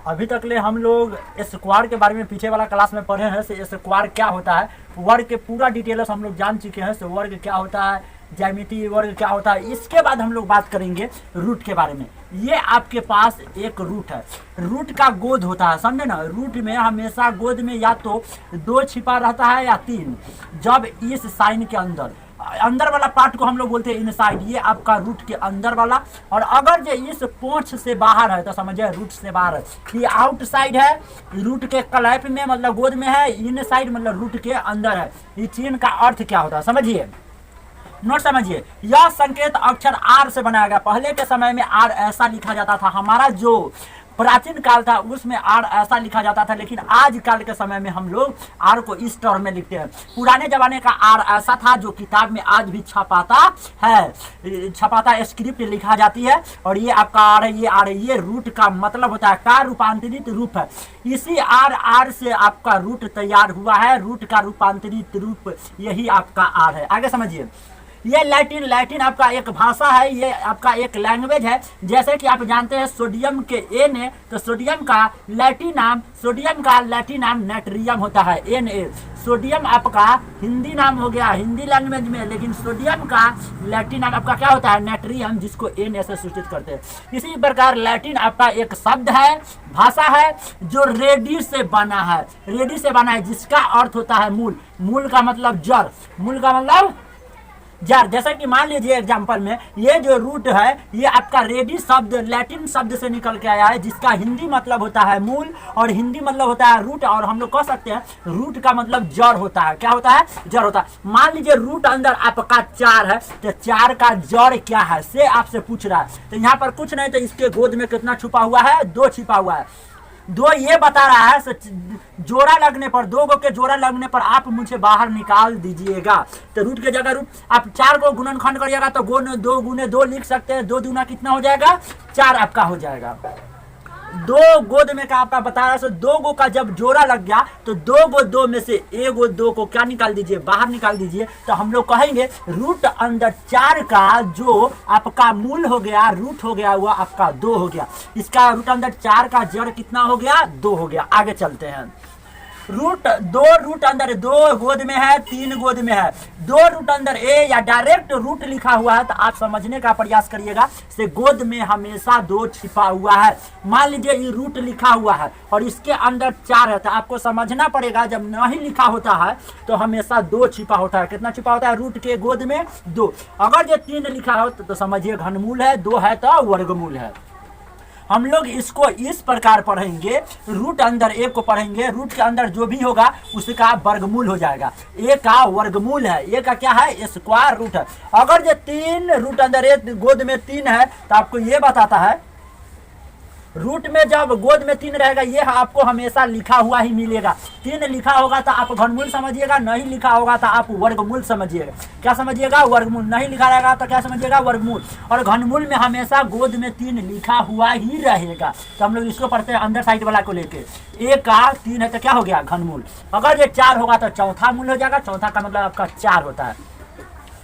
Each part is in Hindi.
अभी तक ले हम लोग स्क्वायर के बारे में पीछे वाला क्लास में पढ़े हैं। स्क्वायर क्या होता है, वर्ग के पूरा डिटेल्स हम लोग जान चुके हैं। वर्ग क्या होता है, ज्यामितीय वर्ग क्या होता है। इसके बाद हम लोग बात करेंगे रूट के बारे में। ये आपके पास एक रूट है, रूट का गोद होता है, समझे ना। रूट में हमेशा गोद में या तो 2 छिपा रहता है या 3। जब इस साइन के अंदर वाला पार्ट को हम लोग बोलते हैं इनसाइड, ये आपका रूट के अंदर वाला। और अगर जो इस पोंछ से बाहर है तो समझिए रूट से बाहर है। ये आउटसाइड है, रूट के क्लैप में मतलब गोद में है, इनसाइड मतलब रूट के अंदर है। ये चिन्ह का अर्थ क्या होता है समझिए, नोट समझिए। यह संकेत अक्षर आर से बनाया गया। पहले के समय में आर ऐसा लिखा जाता था, हमारा जो प्राचीन काल था उसमें आर ऐसा लिखा जाता था, लेकिन आज काल के समय में हम लोग आर को इस टर्म में लिखते हैं। पुराने जमाने का आर ऐसा था जो किताब में आज भी छपाता है, छपाता स्क्रिप्ट लिखा जाती है। और ये आपका आर है, ये आर है, ये रूट का मतलब होता है का रूपांतरित रूप है। इसी आर से आपका रूट तैयार हुआ है, रूट का रूपांतरित रूप यही आपका आर है। आगे समझिए। ये लैटिन आपका एक भाषा है, ये आपका एक लैंग्वेज है। जैसे कि आप जानते हैं सोडियम के एन है, तो सोडियम का लैटिन नाम नाइट्रियम होता है, Na। सोडियम आपका हिंदी नाम हो गया हिंदी लैंग्वेज में, लेकिन सोडियम का लैटिन नाम आपका क्या होता है, नाइट्रियम, जिसको Na से सूचित करते हैं। इसी प्रकार लैटिन आपका एक शब्द है, भाषा है, जो रेडी से बना है, जिसका अर्थ होता है मूल का मतलब जड़, मूल का मतलब जड़। जैसा कि मान लीजिए एग्जांपल में ये जो रूट है, ये आपका रेडी शब्द लैटिन शब्द से निकल के आया है, जिसका हिंदी मतलब होता है मूल और हिंदी मतलब होता है रूट। और हम लोग कह सकते हैं रूट का मतलब जड़ होता है। क्या होता है, जड़ होता है। मान लीजिए रूट अंदर आपका 4 है, तो 4 का जड़ क्या है से आपसे पूछ रहा है। तो यहाँ पर कुछ नहीं, तो इसके गोद में कितना छुपा हुआ है, 2 छिपा हुआ है। 2 ये बता रहा है, जोड़ा लगने पर, 2 गो के जोड़ा लगने पर आप मुझे बाहर निकाल दीजिएगा। तो रूट के जगह रूट आप 4 को गुणनखंड करिएगा तो 2 गुने 2 लिख सकते हैं। 2 दूना कितना हो जाएगा, 4 आपका हो जाएगा। 2 गोद में का आपका बता रहा है, 2 गो का जब जोड़ा लग गया तो 2 गो 2 में से 1 गो 2 को क्या निकाल दीजिए, बाहर निकाल दीजिए। तो हम लोग कहेंगे रूट अंदर 4 का जो आपका मूल हो गया, रूट हो गया, हुआ आपका 2 हो गया। इसका रूट अंदर 4 का जड़ कितना हो गया, 2 हो गया। आगे चलते हैं। रूट 2 रूट अंदर 2 गोद में है, 3 गोद में है। 2 रूट अंदर ए या डायरेक्ट रूट लिखा हुआ है तो आप समझने का प्रयास करिएगा, से गोद में हमेशा 2 छिपा हुआ है। मान लीजिए ये रूट लिखा हुआ है और इसके अंदर 4 है, तो आपको समझना पड़ेगा जब नहीं लिखा होता है तो हमेशा 2 छिपा होता है। कितना छिपा होता है, रूट के गोद में 2। अगर जो 3 लिखा हो तो समझिए घनमूल है, 2 है तो वर्गमूल है। हम लोग इसको इस प्रकार पढ़ेंगे, रूट अंदर ए को पढ़ेंगे, रूट के अंदर जो भी होगा उसका वर्गमूल हो जाएगा। ए का वर्गमूल है, ए का क्या है, स्क्वायर रूट है। अगर जो 3 रूट अंदर ए गोद में 3 है तो आपको ये बताता है, रूट में जब गोद में 3 रहेगा ये आपको हमेशा लिखा हुआ ही मिलेगा। 3 लिखा होगा तो आप घनमूल समझिएगा, नहीं लिखा होगा तो आप वर्गमूल समझिएगा। क्या समझिएगा, वर्गमूल। नहीं लिखा रहेगा तो क्या समझिएगा, वर्गमूल। और घनमूल में हमेशा गोद में 3 लिखा हुआ ही रहेगा। तो हम लोग इसको पढ़ते हैं अंदर साइड वाला को लेके। ए का 3 है तो क्या हो गया, घनमूल। अगर ये 4 होगा तो चौथा मूल हो जाएगा, चौथा का मतलब आपका 4 होता है।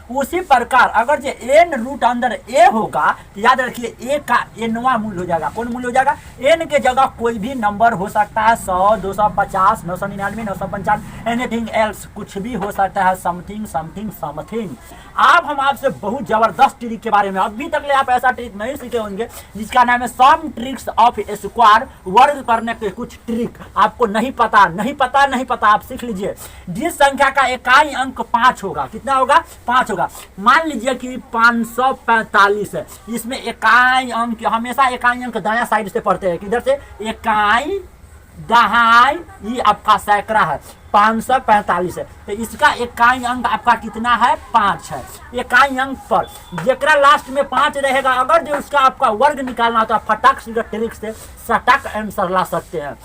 उसी प्रकार अगर जो एन रूट अंदर ए होगा तो याद रखिए ए का एनवा मूल हो जाएगा। कौन मूल हो जाएगा, एन के जगह कोई भी नंबर हो सकता है, 100, 250, 999, 955, एनीथिंग एल्स, कुछ भी हो सकता है, समथिंग समथिंग समथिंग। अब हम आपसे बहुत जबरदस्त ट्रिक के बारे में, अभी तक आप ऐसा ट्रिक नहीं सीखे होंगे जिसका नाम है सम ट्रिक्स ऑफ स्क्वायर। वर्ग करने के कुछ ट्रिक आपको नहीं पता, आप सीख लीजिए। जिस संख्या का इकाई अंक 5 होगा, कितना होगा, 5 होगा। मान लीजिए कि 545 है, इसमें इकाई अंक, हमेशा इकाई अंक दायां साइड से पढ़ते हैं, किधर से, इकाई दहाई, ये आपका सैकड़ा है, 545 है। तो इसका इकाई अंक आपका कितना है, 5 है। इकाई अंक पर जेकरा लास्ट में 5 रहेगा, अगर जो उसका आपका वर्ग निकालना हो तो आप फटाक से ट्रिक से सटक आंसर ला सकते हैं।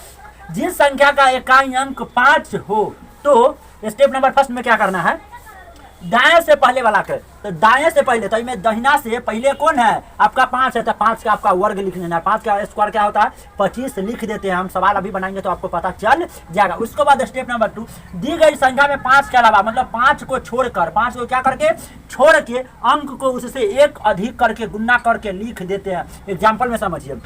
जिस संख्या का इकाई अंक 5 हो तो स्टेप नंबर फर्स्ट में क्या करना है, दाएं से पहले वाला कर, तो दाएं से पहले, तो इसमें दहिना से पहले कौन है, आपका 5 है, तो 5 का आपका वर्ग लिख लेना है। 5 का स्क्वायर क्या होता है, 25 लिख देते हैं। हम सवाल अभी बनाएंगे तो आपको पता चल जाएगा। उसके बाद स्टेप नंबर 2, दी गई संख्या में 5 के अलावा, मतलब 5 को छोड़कर, 5 को क्या करके, छोड़ के अंक को उससे 1 अधिक करके गुना करके लिख देते हैं। एग्जाम्पल में समझिए,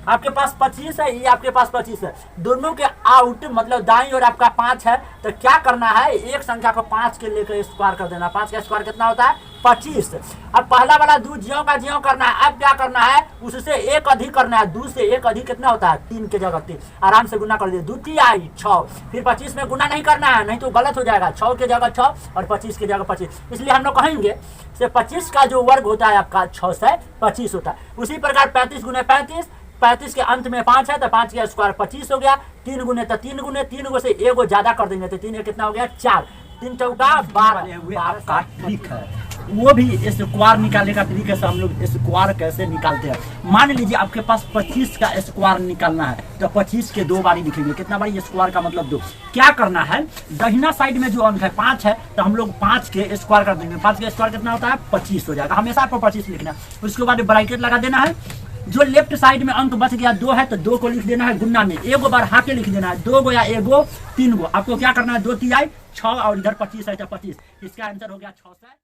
आपके पास 25 है, ये आपके पास 25 है, दोनों के आउट मतलब दाईं और आपका 5 है। तो क्या करना है, एक संख्या को 5 के लेकर स्क्वायर कर देना। 5 का स्क्वायर कितना होता है 25। अब पहला वाला 2 ज्यों का ज्यों करना है। अब क्या करना है, उससे एक अधिक करना है। 2 से एक अधिक कितना होता है 3 के जगह 3, आराम से गुना कर दीजिए। 2 3 आई 6, फिर 25 में गुना नहीं करना है, नहीं तो गलत हो जाएगा। 6 के जगह 6 और 25 के जगह 25, इसलिए हम लोग कहेंगे से 25 का जो वर्ग होता है आपका 6 से 25 होता है। उसी प्रकार 35 गुने 35, 35 के अंत में 5 है तो 5 का स्क्वायर 25 हो गया। 3 गुने तो 3 गुने, 3 गो से एगो ज्यादा कर देंगे तो 3 कितना हो गया 4, 3 चौका 12 का ट्रिक है। वो भी स्क्वायर निकालने का तरीके से हम लोग स्क्वायर कैसे निकालते हैं। मान लीजिए आपके पास 25 का स्क्वायर निकालना है तो 25 के 2 बारी लिखेंगे। कितना बारी स्क्वायर का मतलब 2। क्या करना है, दाहिना साइड में जो अंक है 5 है तो हम लोग 5 के स्क्वायर कर देंगे। 5 के स्क्वायर कितना होता है 25 हो जाएगा। हमेशा आपको 25 लिखना है। उसके बाद ब्रैकेट लगा देना है। जो लेफ्ट साइड में अंक बच गया 2 है तो 2 को लिख देना है गुना में, एगो बार हाके लिख देना है। 2 गो या एगो 3 गो, आपको क्या करना है 2 3 6 और इधर 25 है तो 25। इसका आंसर हो गया 6 से